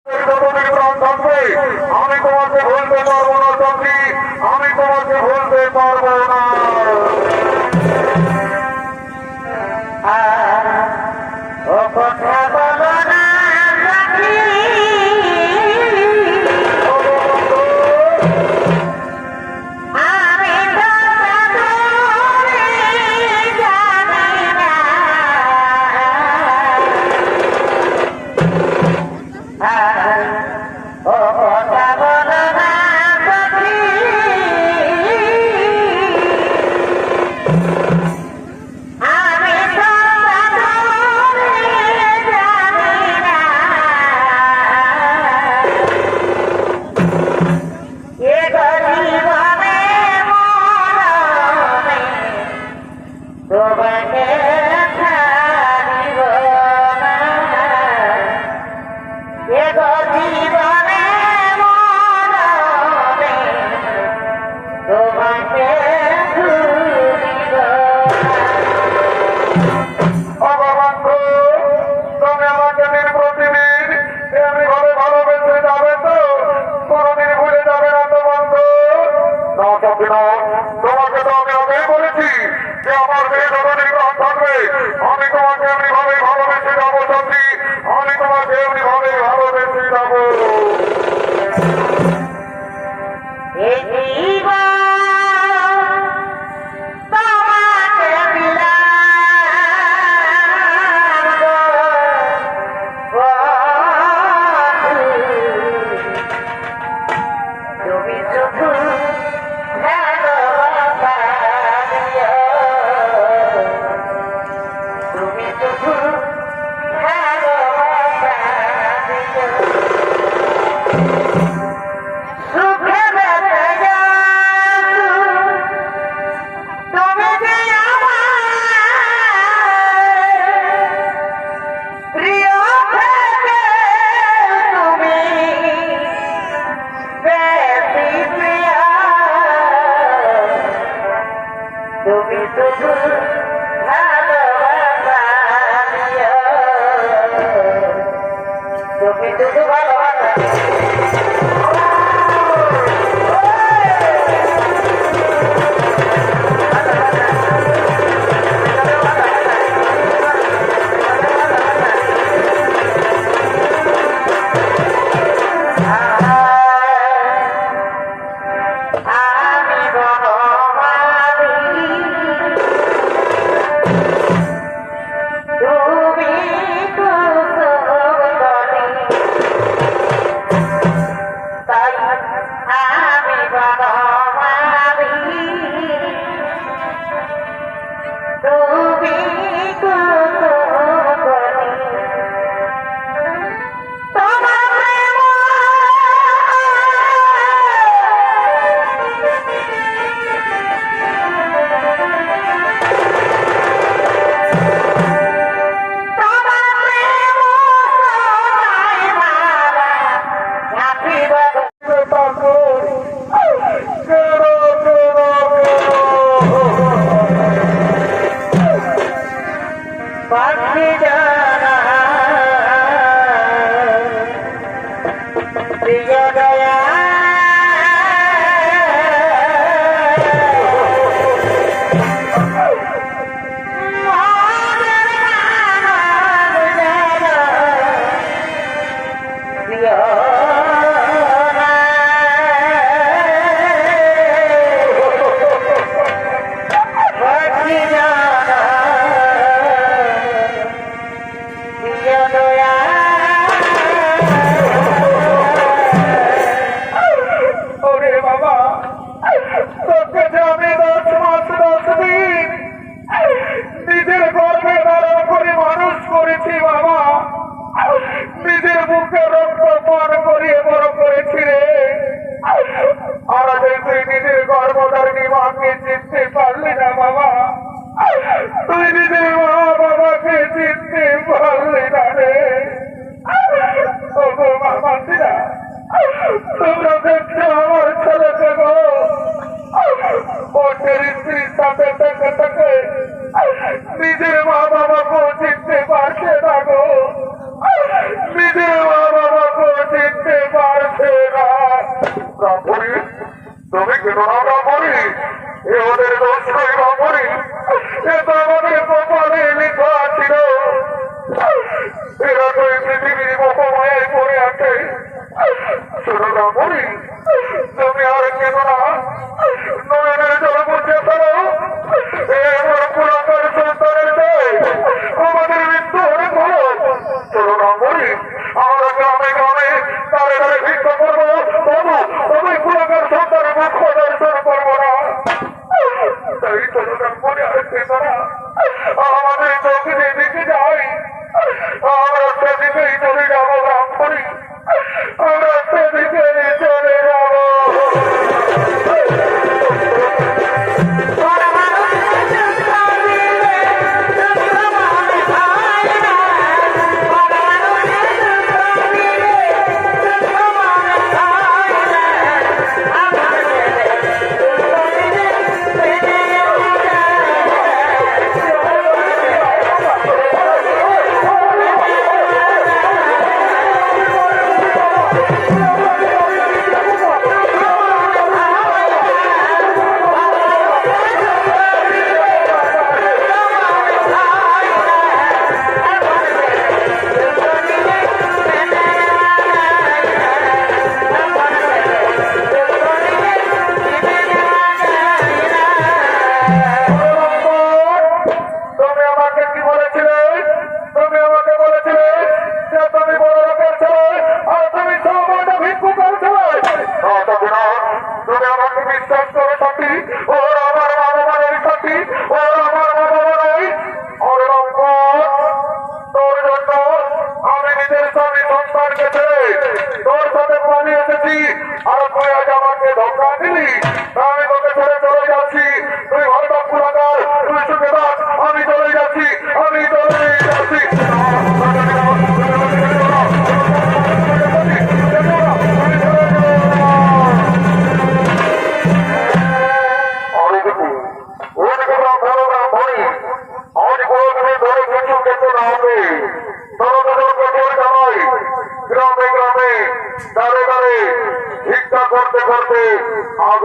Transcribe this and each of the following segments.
আমি তোমাকে ভুলতে পারবো না সখী, আমি তোমাকে ভুলতে পারবো না। ও কথা বলো না সখী, আমি তো সাধুরে জানি না। ও কথা বলো না সখী, আমি তো সাধুরে জানি না। এ গরিবনে মরণে তোমাকে ছাড়িব না। এ গরিবনে মরণে তোমাকে ভুলিব না। বন্ধু, তুমি আমাকে দিন প্রতিদিন এমনি ভাবে ভালোবেসে যাবে তো? কোনদিন ভুলে যাবে না তো বন্ধু? না সখী না, তোমাকে তো আমি আগেই বলেছি যে আমার মেয়ে ধরনের প্রাণ থাকবে। আমি তোমাকে এমনি ভাবে ভালোবেসে যাবো সখী, আমি তোমাকে এমনি ভাবে ভালোবেসে যাবো। এ জীবন তোমাকে দিলাম গো বন্ধু, তুমি শুধু ভালোবাসা দিও, তুমি শুধু ভালোবাসা দিও। সুখে বেঁচে যাও, তুমি যে আমার প্রিয় থেকে তুমি বেশি প্রিয়, তুমি শুধু ভালোবাসা দিও, তুমি শুধু ভালোবাসা দিও। আমি বনমালী, তুমি কুসুমবনী, তাই আমি বনমালী, তুমি কুসুমবনী। তোমার প্রেম তোমার প্রেম সদাই মালা রাখিব পাখি জানা প্রিয় দয়া।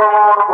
আগমন